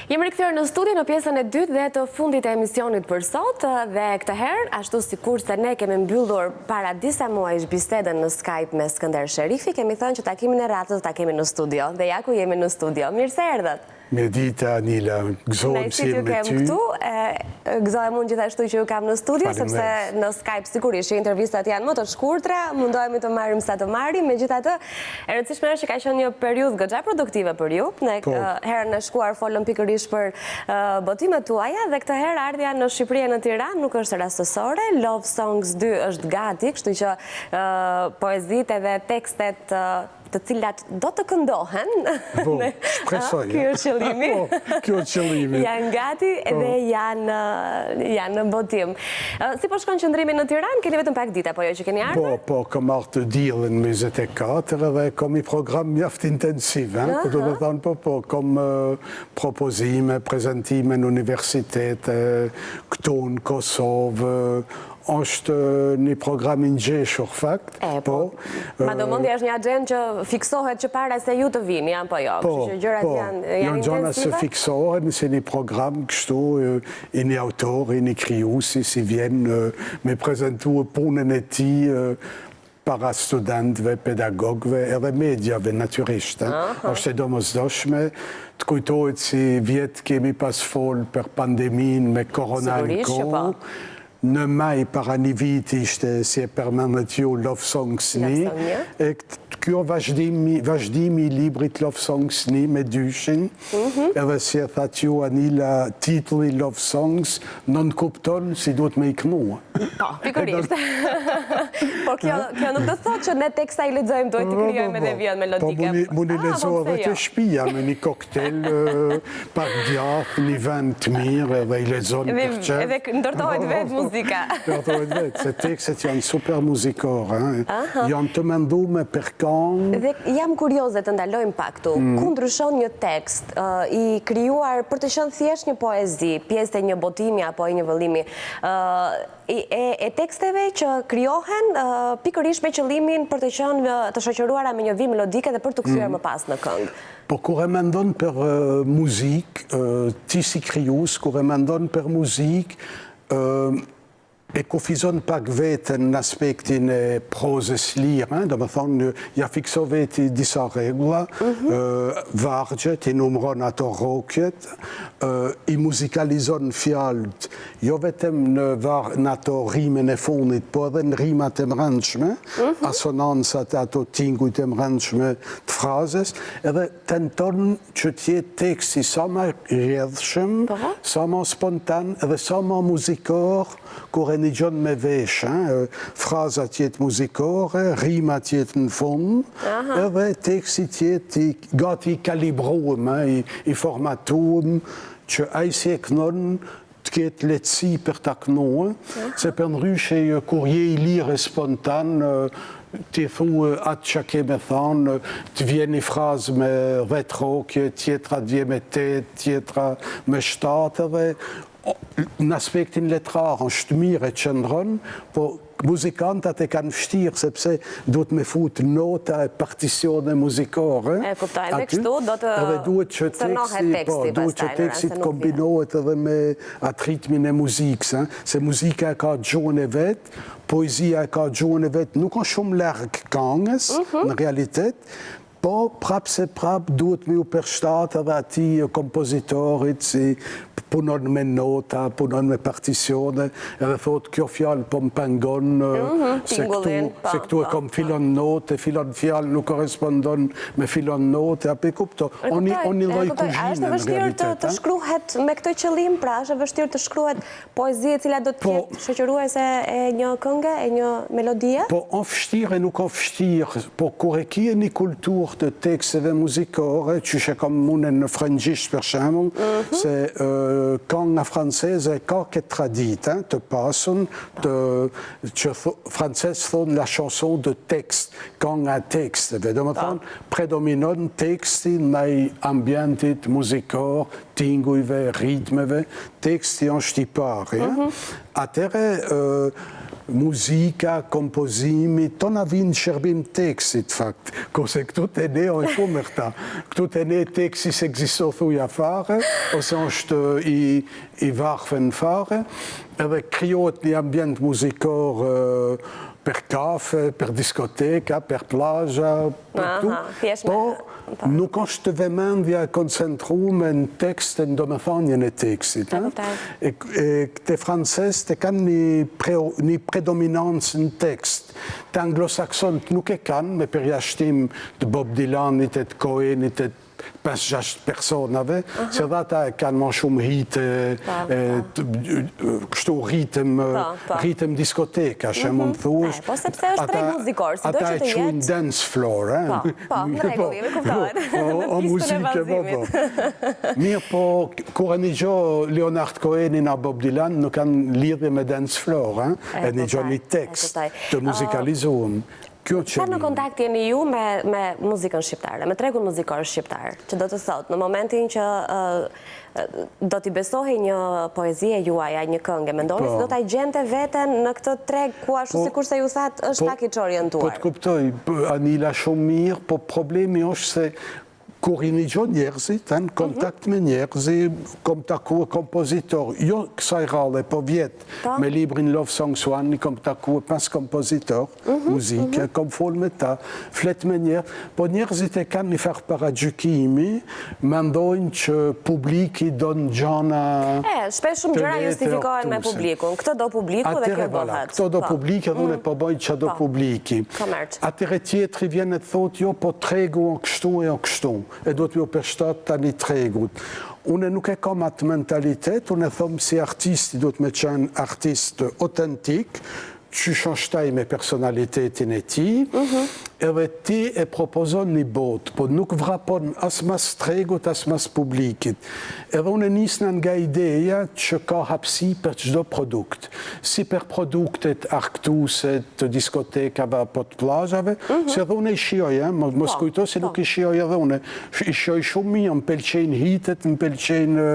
Jemi rikthyer në studio në pjesën e dytë dhe të fundit e emisionit për sot dhe këtë herë, ashtu sikur se ne kemi mbyllur para disa muajsh bisedën në Skype me Skënder Sherifi, kemi thënë që takimin e radhës ta kemi në studio dhe ja ku jemi në studio. Mirë se erdhët. Mirëdita, Anila, gëzohem si jemi me ty. Gëzohem unë gjithashtu që ju kam në studio, sepse në Skype sigurisht që intervistat janë më të shkurtra, mundohemi të marrim sa të marrim, megjithatë, e rëndësishme është që ka qenë një periudhë goxha produktive për ju. Ne herën e shkuar folëm pikërisht për botimet tuaja dhe këtë herë ardhja në Shqipëri e në Tiranë nuk është rastësore. Love Songs 2 është gati, kështu që poezitë dhe tekstet të cilat do të këndohen. Shpresoj. Kjo është qëllimi. Kjo është qëllimi. Janë gati dhe janë në botim. Si po shkon qëndrimi në Tiranë? Keni vetëm pak ditë apo jo që keni ardhur? Po, kam ardhur të diellin 24 dhe kam një program mjaft intensiv. Do të thonë, po, kam propozime, prezantime në universitete, këtu në Kosovë, është një program i ngjeshur fakt. Madomendja është një agjendë që fiksohet që para se ju të vini, apo jo? Janë gjëra se fiksohen si një program kështu, i një autor, i një krijuesi si vjen me prezantuar punën e tij para studentëve, pedagogëve edhe mediave natyrisht. Është e domosdoshme. Të kujtohet si vjet kemi pas fol për pandemin me korona në kohë. Në maj para një viti ishte si e përmendet ju Love Songs 1, e kjo vazhdimi i librit Love Songs 1 me dyshin, edhe si e thatë ju Anila, titulli Love Songs nën kupton si duhet me i kënua. Po, pikërisht. Po kjo nuk do thotë që ne teksta i lexojmë duhet të krijojmë edhe vjen melodike. Po mund i lexoj edhe të shtëpia me një koktel, pak djathtë, një vend të mirë edhe i lexon për çfarë. Edhe ndërtohet vetë muzika. Ndërtohet vetë, se tekstet janë super muzikore, janë të menduar për këngë. Dhe jam kurioze të ndalojmë pak këtu. Ku ndryshon një tekst i krijuar për të qenë thjesht një poezi, pjesë e një botimi apo e një vëllimi, e teksteve që krijohen pikërisht me qëllimin për të qenë të shoqëruara me një vim melodike dhe për të kthyer më pas në këngë. Po kur e mendon për muzikë, ti si krijues, kur e mendon për muzikë, e kufizon pak vetën në aspektin e prozës lirë, do më thonë, ja fikso veti disa regula, vargjet, i numron ato rokjet, i muzikalizon fjallët, jo vetëm në ato rimen e fundit, po edhe në rimat e mrëndshme, asonansat ato tingujt e mrëndshme të frazes, edhe tenton që tjetë teksti sa ma rjedhshëm, sa ma spontan, edhe sa ma muzikor, kur e një gjënë me vesh, frazat jetë muzikore, rimat jetë në fund, edhe tekstit jetë gati i kalibruem, i formatuem, që ai si e kënon të ketë letësi për ta kënoa, se për nëryshe kur je i lirë spontan, ti thuë atë që ke me thanë, të vjen një frazë me 10 rokje, tjetra të vjen me 8, tjetra me 7, dhe në aspektin letrar është mirë e qëndron, po muzikantat e kanë vështirë, sepse duhet me fut nota e particione muzikore. E kuptoj, dhe kështu do të cënohet teksti. Duhet që teksti të kombinohet edhe me atë ritmin e muzikës, se muzika e ka gjuhën e vetë, poezia e ka gjuhën e vetë, nuk është shumë larg këngës, në realitet, po prap se prap duhet me u përshtat edhe ati kompozitorit si punon me nota, punon me particione, edhe thot kjo fjallë po më pengon, se këtu e kom filon note, filon fjallë nuk korespondon me filon note, apo e kupto, oni loj kuzhine në realitet. Është vështirë të shkruhet me këtë qëllim, pra është vështirë të shkruhet poezi e cila do të jetë shoqëruese e një këngë, e një melodie? Po, o vështirë e nuk o vështirë, po kur e kje një kulturë të teksteve muzikore, që që kam mune në frëngjisht për shemull, se kënga franceze ka këtë traditë të pasën, që francesë thonë la chanson de tekst, kënga teksteve. Do më thonë, predominon teksti në ambientit muzikor, tingujve, ritmeve, teksti janë shqipari. Atere, muzika, kompozimi, to na vinë shërbim tekstit, fakt. Kose këtu të ne, o e shumër ta, këtu të ne teksti se egzisto thuja fare, ose është i varfen fare, edhe krijohet një ambient muzikor per kafe, per diskoteka, per plaża, per tu. Po nuk është të vëmendja e koncentrume në tekstin, do me thonjën e tekstit. Këte francesë të kanë një predominancë në tekst. Të anglosaksonët nuk e kanë, me përjashtim të Bob Dylanit, të Cohenit, të 5-6 personave, se dhe ata kanë ma shumë hitë, kështu ritëm diskoteka, që mund thush. Po sepse është treg muzikor, si do që të jetë. Ata e qunë dance floor, Po, në rregull, jemi kuptohet. O muzike, po. Mirë, po, kur e një gjo Leonard Cohenin a Bob Dylan, nuk kanë lidhje me dance floor, e një gjo një tekst të muzikalizuam. Sa në kontakt jeni ju me muzikën shqiptare, me tregun muzikor shqiptar, që do të thotë, në momentin që do t'i besohi një poezie juaja, një këngë, mendoni se do t'a gjente veten në këtë treg ku ashtu si kurse ju thatë është pak i që orientuar. Po të kuptoj, Anila shumë mirë, po problemi është se kur i një gjo njerëzit, në kontakt me njerëzit, kom takua kompozitor, jo kësaj rale, po vjetë me librin Love Songs One, kom takua 5 kompozitor, muzike, kom fol me ta, flet me njerë, po njerëzit e kanë një farë para gjykimi, mendojnë që publiki do në gjana... Shpesh shumë gjëra justifikohen me publikun, këtë do publiku dhe kjo bëhet. Këto do publiki, dhe unë e po bojnë që do publiki. Atere tjetëri vjen e thot, jo, po tregu o kështu e o kështu. E do t'ju përshtat tani tregut. Unë nuk e kam atë mentalitet, unë e thomë si artisti do t'me qenë artist autentik, që shashtaj me personalitetin e ti, edhe ti e propozon një bot, po nuk vrapon as mas tregut, as mas publikit. Edhe unë nisna nga ideja që ka hapsi për çdo produkt. Si për produktet arktuset, të diskotekave apo të plazhave, se edhe unë i shioj, mos kujto se nuk i shioj edhe unë. I shioj shumë mirë, më pëlqejnë hitet, më pëlqejnë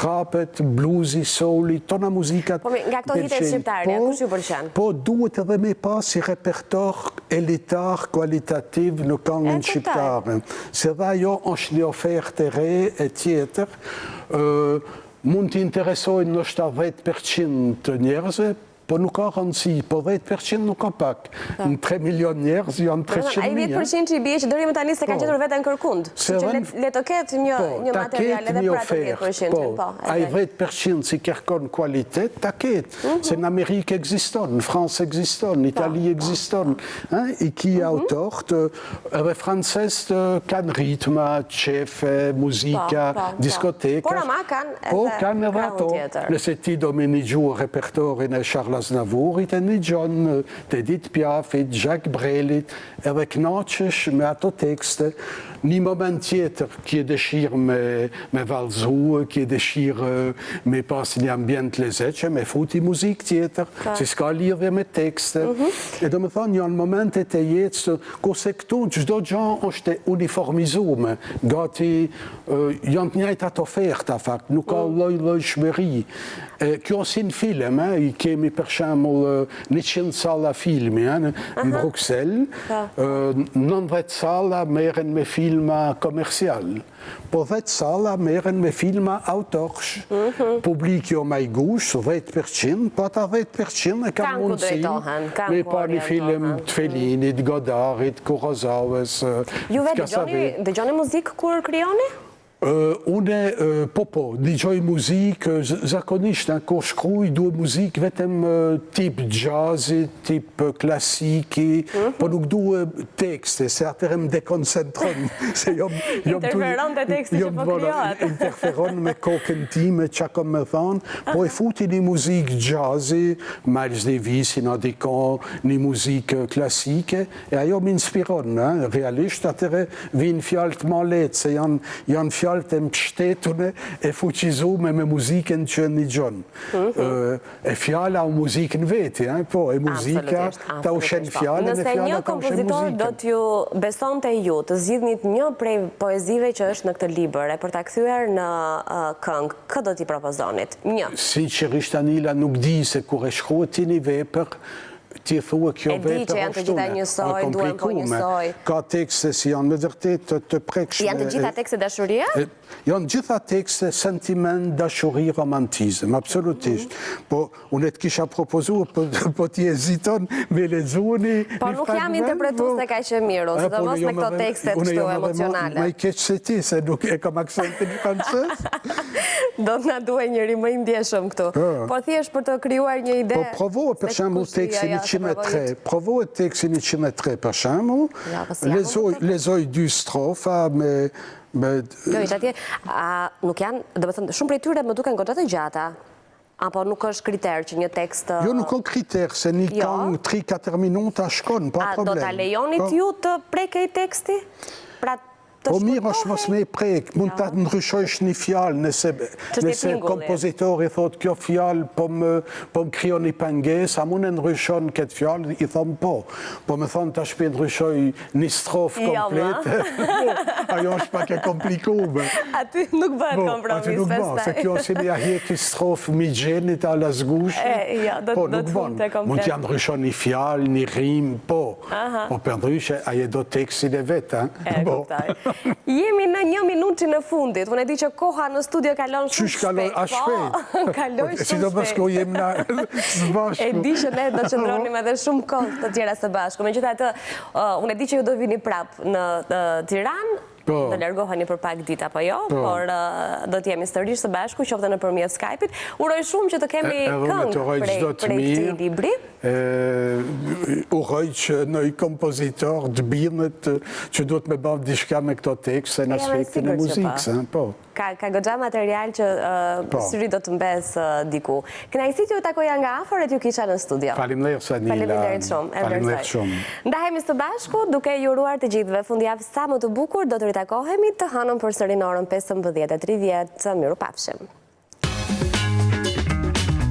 rapet, bluzi, soli, tona muzikat. Po nga këto hitet shqiptare, kush ju pëlqen? Po duhet edhe me pas i repertor elitar, kualitativ në këngën shqiptare. Se dha jo është një ofertë e re e tjetër, mund të interesojnë nështë 10% të njerëzve, po nuk ka rëndësi, po 10% nuk ka pak. Në 3 milion njerëz janë 300.000. Ai 10% që i bie që dëri më tani se ka gjetur veten kërkund. Që le të ketë një material edhe për atë 10%. Po, ai 10% si kërkon kualitet, ta ketë. Se në Amerikë ekziston, në Francë ekziston, në Itali ekziston. I ki autorët, edhe francesët kanë ritma, qefe, muzika, diskoteka. Por ama kanë edhe ato. Nëse ti do me një gjuhë repertorin e Charles Aznavourit e një gjonë të Edith Piafit, Jacques Brelit, edhe knaqesh me ato tekste. Një moment tjetër ki e dëshirë me valzu, ki e dëshirë me pas një ambient lezeqe, me futi muzik tjetër, si s'ka lidhje me tekste. E do me thonë, janë momentet e jetës, kurse këtu çdo gjë është uniformizume, gati janë të njëjtat oferta, fakt, nuk ka lloj shmëri. Kjo si në film, i kemi për shembull 100 salla filmi në Bruxelles, 90 salla merren me filma komercial, po 10 salla merren me filma autorsh. Publiki o maj gush, 10%, po ata 10% e kanë mundësi me pa një film të Fellinit, Godarit, Kurosawes, Ju vetë dëgjoni muzikë kur krijoni? Une, po, dëgjoj muzikë, zakonisht, kur shkruj, duhe muzikë vetëm tip jazzi, tip klasiki, po nuk duhe tekste, se atëre më dekoncentron. Interferon të teksti që po krijohet. Interferon me kokën time, që kom me thonë, po e futi një muzikë jazzi, Miles Davis, një muzikë klasike, e ajo më inspiron, realisht, atëre vinë fjallët ma letë, se janë fjallët të mështetune e fuqizume me muzikën që një gjonë. E fjalla o muzikën veti, po, e muzika ta ushen fjallën e fjalla ta ushen muzikën. Nëse një kompozitor do t'ju beson të ju, të zgjidhnit një prej poezive që është në këtë libër, e për ta kthyer në këngë, këtë do t'i propozonit? Një. Sinqerisht, Anila, nuk di se kur e shkruhet ti një vepër, ti thua kjo E di vetë që janë të gjitha njësoj, duhen po njësoj. Ka tekste si janë me vërtet të prekshme. Janë të gjitha tekste dashuria? Janë gjitha tekste sentiment, dashuri, romantizëm, absolutisht. Po, unë të kisha propozu, po ti heziton me lexuani. Po nuk jam interpretuese kaq e mirë, sidomos me këto tekste kështu emocionale. Ma i keq se ti, se nuk e kam aksentin francez. Do të na duhet njëri më i ndjeshëm këtu. Po thjesht për të krijuar një ide. Po provoje për shembull tekstin 103. Provoje tekstin 103 për shembull. Lezoj dy strofa me Jo, ishte atje, nuk janë, do të thënë, shumë prej tyre më duken goxha të gjata. Apo nuk është kriter që një tekst... Jo, nuk është kriter, se një kanë 3-4 minuta shkon, pa problem. A do të lejonit ju të prekej teksti? Pra Po mirë është mos me i prek, mund të ndryshojsh një fjalë, nëse kompozitori thot kjo fjalë po më krijon një pengesë, a mund e ndryshon këtë fjalë, i thom po. Po me thonë ta shpe ndryshoj një strofë komplet, ajo është pak e komplikume. Aty nuk bëhet kompromis, pastaj. Se kjo si një ahjeki strofë mi gjenit a lasgush. Po nuk bënë, mund t'ja ndryshon një fjalë, një rim, po. Po për ndryshe, aje do tekstin e vetë, Jemi në 1 minutë në fundit. Unë e di që koha në studio kalon shumë shpejt. A shpejt? Kaloj shumë shpejt. Si do përshko jem në së bashku. E di që ne do qëndronim edhe shumë kohë të tjera së bashku. Megjithatë, unë e di që ju do vini prapë në Tiranë, do largoheni për pak ditë apo jo, por do t'jemi sërish së bashku, qoftë nëpërmjet Skype-it. Uroj shumë që të kemi këngë prej këtij libri. Uroj që në i kompozitor të bindet që duhet me bavë dishka me këto tekste në aspektin e muzikës. Ka goxha material që syri do të mbes diku. Kënaqësi t'ju takoja nga afër e t'ju kisha në studio. Faleminderit Sanila. Faleminderit shumë. Ndahemi së bashku duke ju uruar të gjithëve fundjavë sa më të bukur, do të ritakohemi të hënën përsëri në orën 15:30. Mirupafshim.